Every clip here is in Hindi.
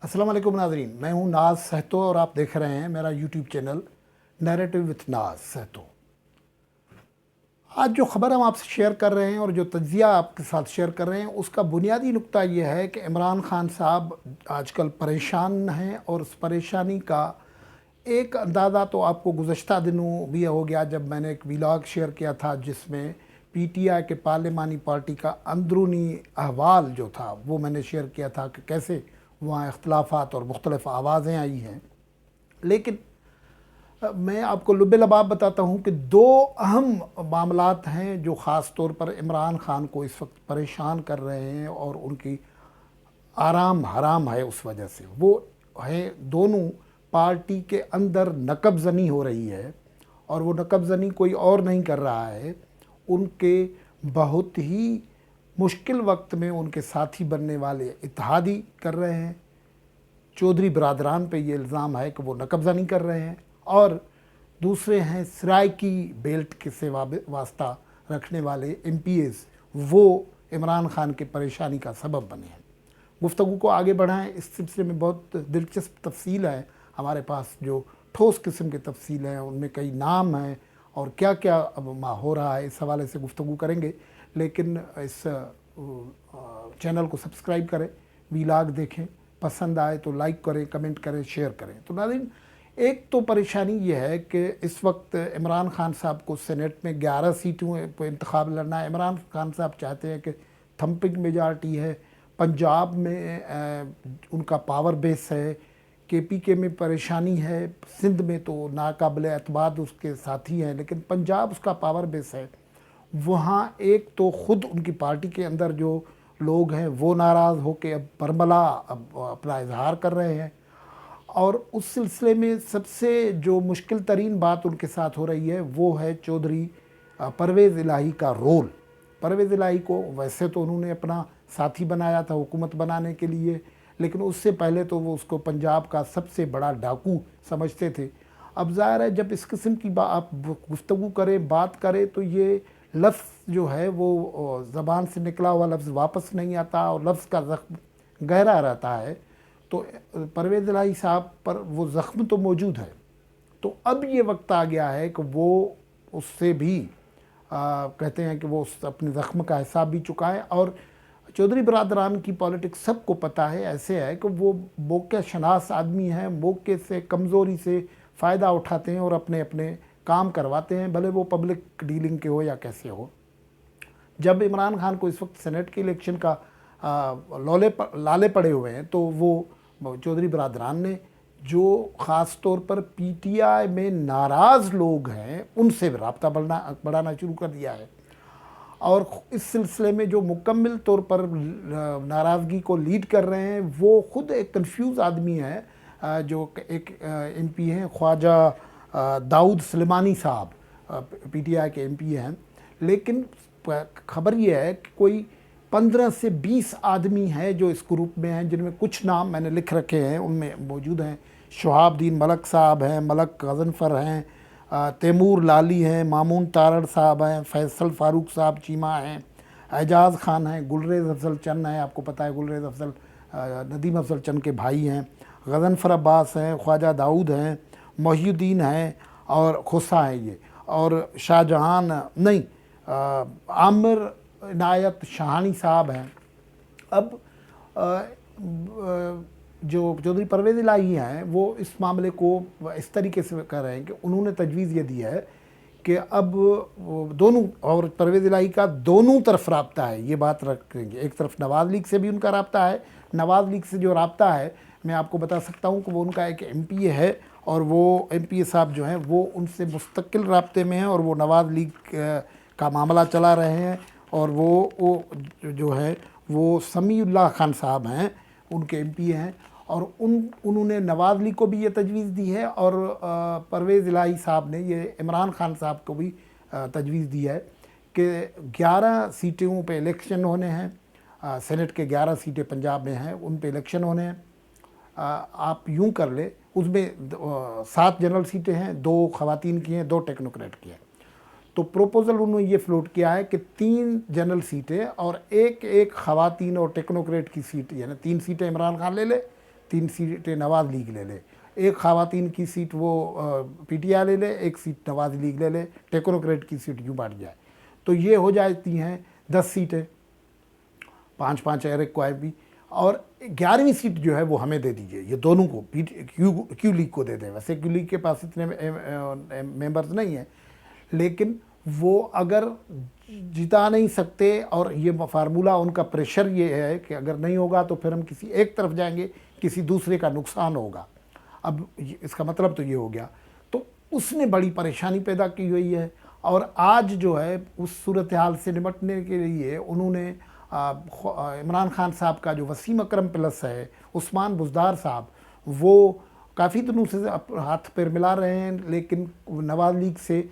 अस्सलाम वालेकुम नाज़रीन, मैं हूं नाज सहतो और आप देख रहे हैं मेरा यूट्यूब चैनल नैरेटिव विथ नाज सहतो। आज जो ख़बर हम आपसे शेयर कर रहे हैं और जो तज्ज़िया आपके साथ शेयर कर रहे हैं उसका बुनियादी नुक्ता ये है कि इमरान खान साहब आजकल परेशान हैं और उस परेशानी का एक अंदाज़ा तो आपको गुज़श्ता दिनों भी हो गया जब मैंने एक व्लॉग शेयर किया था जिसमें पीटीआई के पार्लिमानी पार्टी का अंदरूनी अहवाल जो था वो मैंने शेयर किया था कि कैसे वहाँ इख्तलाफात और मुख्तलिफ आवाज़ें आई हैं। लेकिन मैं आपको लुब्बे लबाब बताता हूँ कि दो अहम मामलात हैं जो ख़ास तौर पर इमरान खान को इस वक्त परेशान कर रहे हैं और उनकी आराम हराम है उस वजह से। वो है दोनों पार्टी के अंदर नकबज़नी हो रही है और वो नकबज़नी कोई और नहीं कर रहा है, उनके बहुत ही मुश्किल वक्त में उनके साथी बनने वाले इत्तेहादी कर रहे हैं। चौधरी बरादरान पे ये इल्ज़ाम है कि वो नकबज़नी कर रहे हैं और दूसरे हैं सराइकी बेल्ट के से वास्ता रखने वाले MPs, वो इमरान खान की परेशानी का सबब बने हैं। गुफ्तगू को आगे बढ़ाएं, इस सिलसिले में बहुत दिलचस्प तफसील है हमारे पास, जो ठोस किस्म की तफसील है, उनमें कई नाम हैं और क्या क्या अब हो रहा है, इस हवाले से गुफ्तगू करेंगे। लेकिन इस चैनल को सब्सक्राइब करें, वीलॉग देखें, पसंद आए तो लाइक करें, कमेंट करें, शेयर करें। तो नाज़रीन, एक तो परेशानी ये है कि इस वक्त इमरान खान साहब को सेनेट में 11 सीटों पर इंतखाब लड़ना है। इमरान खान साहब चाहते हैं कि थम्पिंग मेजॉरिटी है, पंजाब में उनका पावर बेस है, KPK में परेशानी है, सिंध में तो नाकाबिल एतबार उसके साथी हैं, लेकिन पंजाब उसका पावर बेस है। वहाँ एक तो ख़ुद उनकी पार्टी के अंदर जो लोग हैं वो नाराज़ होकर अब बरमला अब अपना इजहार कर रहे हैं और उस सिलसिले में सबसे जो मुश्किल तरीन बात उनके साथ हो रही है वो है चौधरी परवेज़ इलाही का रोल। परवेज़ इलाही को वैसे तो उन्होंने अपना साथी बनाया था हुकूमत बनाने के लिए, लेकिन उससे पहले तो वो उसको पंजाब का सबसे बड़ा डाकू समझते थे। अब ज़ाहिर है जब इस किस्म की आप गुफ्तगू करें, बात करें, तो ये लफ्ज़ जो है वो ज़बान से निकला हुआ लफ्ज़ वापस नहीं आता और लफ्ज़ का ज़ख्म गहरा रहता है। तो परवेज़ इलाही साहब पर वो ज़ख्म तो मौजूद है। तो अब ये वक्त आ गया है कि वो उससे भी कहते हैं कि वो उस अपने ज़ख्म का हिसाब भी चुकाएं। और चौधरी बरादरान की पॉलिटिक्स सबको पता है, ऐसे है कि वो मौके शनास आदमी हैं, मौके से कमज़ोरी से फ़ायदा उठाते हैं और अपने अपने काम करवाते हैं, भले वो पब्लिक डीलिंग के हो या कैसे हो। जब इमरान खान को इस वक्त सेनेट के इलेक्शन का लाले पड़े हुए हैं, तो वो चौधरी बरादरान ने जो ख़ास तौर पर PTI में नाराज़ लोग हैं उनसे रब्ता बढ़ाना शुरू कर दिया है और इस सिलसिले में जो मुकम्मल तौर पर नाराज़गी को लीड कर रहे हैं वो ख़ुद एक कंफ्यूज आदमी है, जो एक MP हैं ख्वाजा दाऊद सुलेमानी साहब, PTI के MP हैं। लेकिन खबर ये है कि कोई 15 से 20 आदमी हैं जो इस ग्रुप में हैं, जिनमें कुछ नाम मैंने लिख रखे हैं, उनमें मौजूद हैं शहाबुद्दीन मलक साहब हैं, मलक गज़नफ़र हैं, तैमूर लाली हैं, मामून तारड़ साहब हैं, फैसल फ़ारूक साहब चीमा हैं, एजाज़ खान हैं, गुलरेज़ अफजल चंद हैं, आपको पता है गुलरेज़ अफजल नदीम अफजल चंद के भाई हैं, गज़नफ़र अब्बास हैं, ख्वाजा दाऊद हैं, मोहिउद्दीन हैं और खुसा हैं ये, और शाहजहान नहीं आमिर इनायत शाहानी साहब हैं। अब जो चौधरी परवेज़ इलाही हैं वो इस मामले को इस तरीके से कर रहे हैं कि उन्होंने तजवीज़ ये दी है कि अब दोनों, और परवेज़ इलाही का दोनों तरफ रब्ता है, ये बात रखेंगे। एक तरफ नवाज़ लीग से भी उनका रब्ता है, नवाज़ लीग से जो रब्ता है मैं आपको बता सकता हूँ कि वो उनका एक MP है और वो MP साहब जो हैं वो उनसे मुस्तकिल रब्ते में हैं और वो नवाज़ लीग का मामला चला रहे हैं और वो जो है वो समीउल्लाह खान साहब हैं, उनके MP हैं और उन्होंने नवाज़ लीग को भी ये तजवीज़ दी है और परवेज़ इलाही साहब ने ये इमरान खान साहब को भी तजवीज़ दी है कि 11 सीटों पे इलेक्शन होने हैं। सेनेट के 11 सीटें पंजाब में हैं, उन पे इलेक्शन होने हैं। आप यूँ कर ले, उसमें 7 जनरल सीटें हैं, 2 ख़वातीन की हैं, 2 टेक्नोक्रेट की हैं। तो प्रोपोज़ल उन्होंने ये फ्लोट किया है कि 3 जनरल सीटें और एक ख़वातीन और टेक्नोक्रेट की सीट, यानी 3 सीटें इमरान खान ले ले, 3 सीटें नवाज लीग ले ले, एक ख़वातीन की सीट वो पीटीआई ले ले, एक सीट नवाज लीग ले ले, टेक्नोक्रेट की सीट यूँ बांट जाए, तो ये हो जाती हैं 10 सीटें, 5-5 एरिक को भी, और 11वीं सीट जो है वो हमें दे दीजिए, ये दोनों को क्यू लीग को दे दें। वैसे क्यू लीग के पास इतने मेंबर्स नहीं हैं, लेकिन वो अगर जिता नहीं सकते, और ये फार्मूला उनका प्रेशर ये है कि अगर नहीं होगा तो फिर हम किसी एक तरफ जाएंगे, किसी दूसरे का नुकसान होगा। अब इसका मतलब तो ये हो गया, तो उसने बड़ी परेशानी पैदा की हुई है। और आज जो है उस सूरत हाल से निपटने के लिए उन्होंने इमरान खान साहब का जो वसीम अकरम प्लस है, उस्मान बुज़दार साहब, वो काफ़ी दिनों से हाथ पैर मिला रहे हैं, लेकिन नवाज लीग से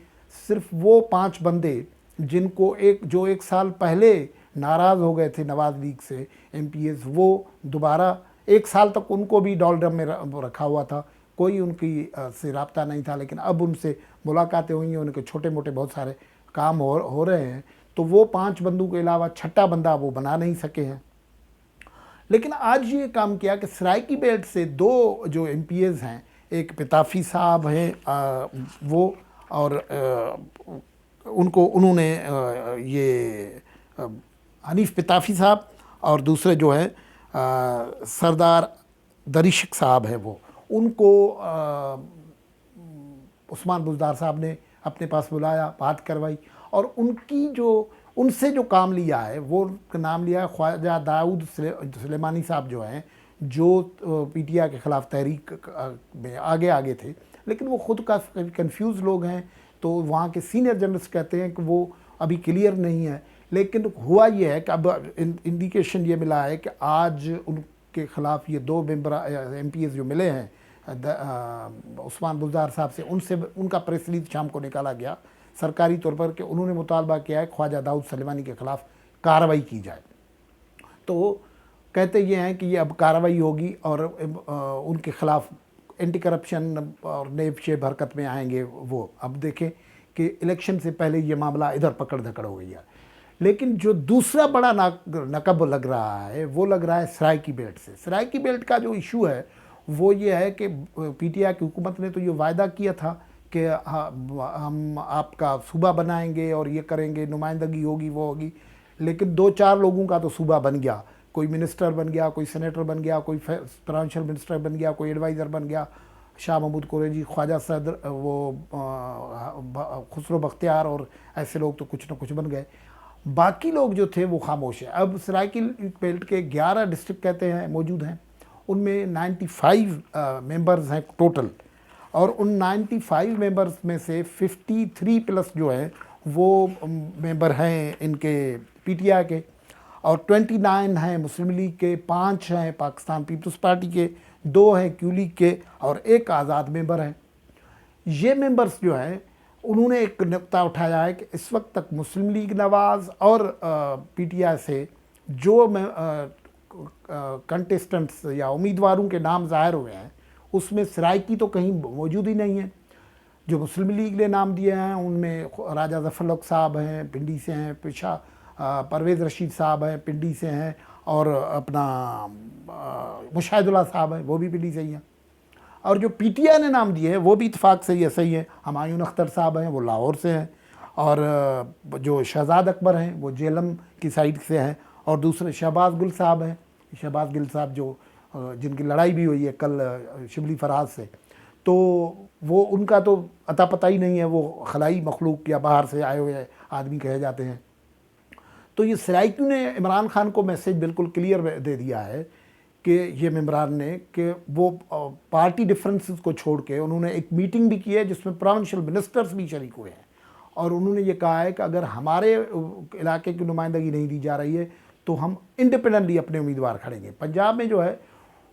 सिर्फ वो 5 बंदे जिनको जो एक साल पहले नाराज़ हो गए थे नवाज लीग से MPs, वो दोबारा 1 साल तक उनको भी डॉलरम में रखा हुआ था, कोई उनकी से रब्ता नहीं था, लेकिन अब उनसे मुलाकातें हुई हैं, उनके छोटे मोटे बहुत सारे काम हो रहे हैं, तो वो 5 बंदों के अलावा छठा बंदा वो बना नहीं सके हैं। लेकिन आज ये काम किया कि सराइकी बेल्ट से 2 जो MPs हैं, एक पिताफी साहब हैं वो, और उन्होंने ये हनीफ पिताफी साहब, और दूसरे जो है सरदार दरिशक साहब है, वो उनको उस्मान बुज़दार साहब ने अपने पास बुलाया, बात करवाई, और उनसे जो काम लिया है वो नाम लिया है ख्वाजा दाऊद सुलेमानी साहब, जो हैं जो PTI के ख़िलाफ़ तहरीक में आगे थे, लेकिन वो ख़ुद काफ़ी कन्फ्यूज़ लोग हैं, तो वहाँ के सीनियर जर्नलिस्ट कहते हैं कि वो अभी क्लियर नहीं है। लेकिन हुआ ये है कि अब इंडिकेशन ये मिला है कि आज उनके ख़िलाफ़ ये 2 मेंबर MPs जो मिले हैं उस्मान बुज़दार साहब से, उनका प्रेस रिलीज शाम को निकाला गया सरकारी तौर पर कि उन्होंने मुतालबा किया है ख्वाजा दाऊद सुलेमानी के ख़िलाफ़ कार्रवाई की जाए। तो कहते ये हैं कि ये अब कार्रवाई होगी और उनके ख़िलाफ़ एंटी करप्शन और नेब शेब हरकत में आएंगे वो। अब देखें कि इलेक्शन से पहले ये मामला इधर पकड़ धकड़ हो गई है। लेकिन जो दूसरा बड़ा नकब लग रहा है वो लग रहा है सराइकी बेल्ट से। सराइकी बेल्ट का जो इशू है वो ये है कि PTI की हुकूमत ने तो ये वायदा किया था कि हम आपका सूबा बनाएंगे और ये करेंगे, नुमाइंदगी होगी, वो होगी, लेकिन 2-4 लोगों का तो सूबा बन गया। कोई मिनिस्टर बन गया, कोई सेनेटर बन गया, कोई फाइनेंशियल मिनिस्टर बन गया, कोई एडवाइज़र बन गया, शाह महमूद कुरैशी, ख्वाजा सदर, वो खुसरो बख्तियार, और ऐसे लोग तो कुछ न कुछ बन गए। बाकी लोग जो थे वो खामोश है। अब सराइकी बेल्ट के 11 डिस्ट्रिक्ट कहते हैं मौजूद हैं, उनमें 95 मेंबर्स हैं टोटल, और उन 95 मेंबर्स में से 53 प्लस जो है वो मेंबर हैं इनके PTI के, और 29 हैं मुस्लिम लीग के, 5 हैं पाकिस्तान पीपल्स पार्टी के, 2 हैं क्यू लीग के, और 1 आज़ाद मेंबर हैं। ये मेंबर्स जो हैं उन्होंने एक नुक्ता उठाया है कि इस वक्त तक मुस्लिम लीग नवाज़ और PTI से जो कंटेस्टेंट्स या उम्मीदवारों के नाम ज़ाहिर हुए हैं उसमें सराइकी तो कहीं मौजूद ही नहीं है। जो मुस्लिम लीग ने नाम दिए हैं उनमें राजा ज़फ़र साहब हैं, पिंडी से हैं, परवेज़ रशीद साहब हैं, पिंडी से हैं, और अपना मुशाहिदुल्लाह साहब हैं, वो भी पिंडी से ही हैं। और जो PTI ने नाम दिए हैं वो भी इत्तेफाक से ही सही है। हमायूं अख्तर साहब हैं, वो लाहौर से हैं, और जो शहजाद अकबर हैं वो जेलम की साइड से हैं, और दूसरे शहबाज गुल साहब हैं। शहबाज गुल साहब जो जिनकी लड़ाई भी हुई है कल शिबली फराज से, तो वो उनका तो अता पता ही नहीं है, वो खलाई मखलूक या बाहर से आए हुए आदमी कहे जाते हैं। तो ये सराइकी ने इमरान खान को मैसेज बिल्कुल क्लियर दे दिया है कि ये मेंबरान ने कि वो पार्टी डिफरेंसेस को छोड़ के उन्होंने एक मीटिंग भी की है जिसमें प्रोविंशियल मिनिस्टर्स भी शरीक हुए हैं, और उन्होंने ये कहा है कि अगर हमारे इलाके की नुमाइंदगी नहीं दी जा रही है तो हम इंडिपेंडेंटली अपने उम्मीदवार खड़ेंगे। पंजाब में जो है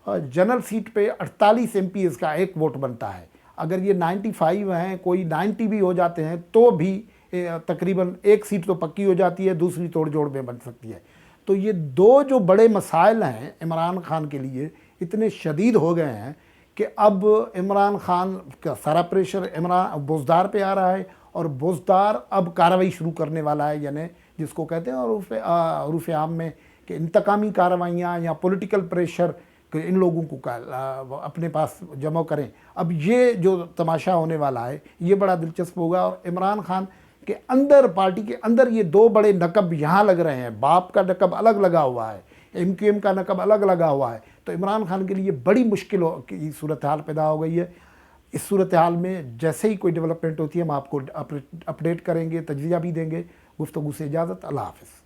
जनरल सीट पे 48 MPs का एक वोट बनता है। अगर ये 95 हैं, कोई 90 भी हो जाते हैं तो भी तकरीबन एक सीट तो पक्की हो जाती है, दूसरी तोड़ जोड़ में बन सकती है। तो ये 2 जो बड़े मसाइल हैं इमरान खान के लिए इतने शदीद हो गए हैं कि अब इमरान खान का सारा प्रेशर बुज़दार पे आ रहा है, और बुज़दार अब कार्रवाई शुरू करने वाला है, यानी जिसको कहते हैं और उरूफ आम में कि इंतकामी कार्रवाइयाँ या पॉलिटिकल प्रेशर कि इन लोगों को अपने पास जमा करें। अब ये जो तमाशा होने वाला है ये बड़ा दिलचस्प होगा। और इमरान खान के अंदर, पार्टी के अंदर ये दो बड़े नकब यहाँ लग रहे हैं। बाप का नकब अलग लगा हुआ है, MQM का नकब अलग लगा हुआ है। तो इमरान खान के लिए बड़ी मुश्किल की सूरत हाल पैदा हो गई है। इस सूरत हाल में जैसे ही कोई डेवलपमेंट होती है हम आपको अपडेट करेंगे, तजज़िया भी देंगे। गुफ्तगू से इजाज़त, अल्लाह हाफ़िज़।